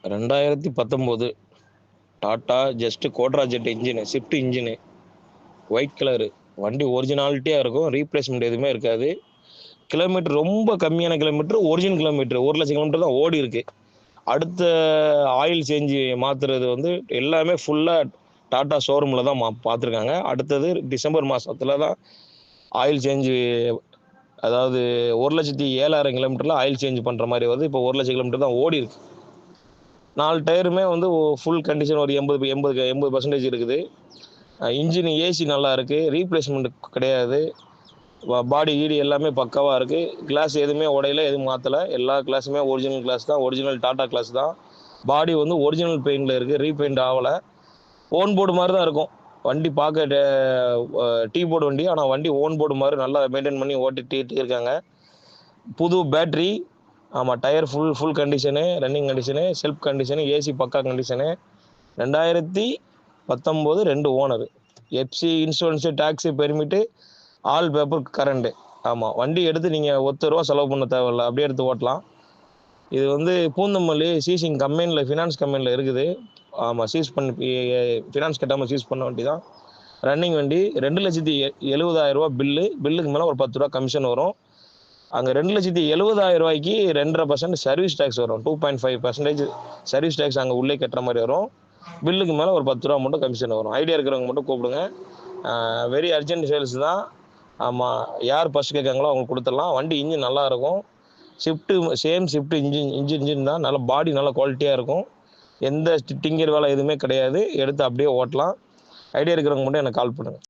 2019 Tata just கோட்ரா jet engine, swift engine, white colour. வண்டி ஒரிஜினாலிட்டியா இருக்கும். ரீப்ளேஸ்மென்ட் எதுவுமே இருக்காது. கிலோமீட்டர் ரொம்ப கம்மியான கிலோமீட்டர், ஒரிஜினல் கிலோமீட்டர் 1,00,000 கிலோமீட்டர் தான் ஓடி இருக்கு. அடுத்த ஆயில் சேஞ்ச் மாத்துறது வந்து எல்லாமே ஃபுல்லா டாடா ஷோரூம்ல தான் பார்த்துருக்காங்க. அடுத்தது டிசம்பர் மாசத்துல தான் ஆயில் சேஞ்ச், அதாவது 1,07,000 கிலோமீட்டர்ல ஆயில் சேஞ்ச் பண்ற மாதிரி வருது. இப்போ 1,00,000 கிலோமீட்டர் தான் ஓடி இருக்கு. 4 டயருமே வந்து ஃபுல் கண்டிஷன் ஒரு 80% இருக்குது. இன்ஜின் ஏசி நல்லா இருக்கு. ரீப்ளேஸ்மெண்ட் கிடையாது. பாடி கீடி எல்லாமே பக்காவா இருக்கு. கிளாஸ் எதுவுமே உடையல, எதுவும் மாத்தல. எல்லா கிளாஸுமே ஒரிஜினல் கிளாஸ் தான். ஒரிஜினல் டாடா கிளாஸ் தான். பாடி வந்து ஒரிஜினல் பெயிண்ட்ல இருக்கு. ரீபெயிண்ட் ஆகல. ஓன் போர்டு மாதிரி தான் இருக்கும். வண்டி பார்க்க டீ போர்டு வண்டி, ஆனால் வண்டி ஓன் போர்டு மாதிரி நல்லா மெயின்டைன் பண்ணி ஓட்டிட்டு இருக்காங்க. புது பேட்டரி. ஆமாம், tyre full condition, running condition, self condition, AC பக்கா condition. 2019 2 owner. FC, insurance, tax, permit, all paper current. ஆமாம், வண்டி எடுத்து நீங்கள் ₹10 செலவு பண்ண தேவையில்ல, அப்படியே எடுத்து ஓட்டலாம். இது வந்து பூந்தமல்லி சீசிங் கம்பெனியில், ஃபினான்ஸ் கம்பெனியில் இருக்குது. ஆமாம், சீஸ் பண்ணி ஃபினான்ஸ் கட்டாமல் சீஸ் பண்ண வண்டி தான். ரன்னிங் வண்டி. 2,70,000 பில்லுக்கு மேலே ஒரு ₹10 கமிஷன் வரும். அங்கே 2,70,000 2.5% சர்வீஸ் டேக்ஸ் வரும். 2.5% சர்வீஸ் டேக்ஸ் அங்கே உள்ளே கட்டுற மாதிரி வரும். பில்லுக்கு மேலே ஒரு ₹10 மட்டும் கமிஷன் வரும். ஐடியா இருக்கிறவங்க மட்டும் கூப்பிடுங்க. வெரி அர்ஜென்ட் சேல்ஸ் தான். ஆமாம், யார் ஃபஸ்ட் கேட்காங்களோ அவங்க கொடுத்துடலாம். வண்டி இன்ஜின் நல்லா இருக்கும். ஷிஃப்ட் இன்ஜின் தான். நல்ல பாடி நல்ல குவாலிட்டியாக இருக்கும். எந்த டிங்கர் வேலை எதுவுமே கிடையாது. எடுத்து அப்படியே ஓட்டலாம். ஐடியா இருக்கிறவங்க மட்டும் எனக்கு கால் பண்ணுங்கள்.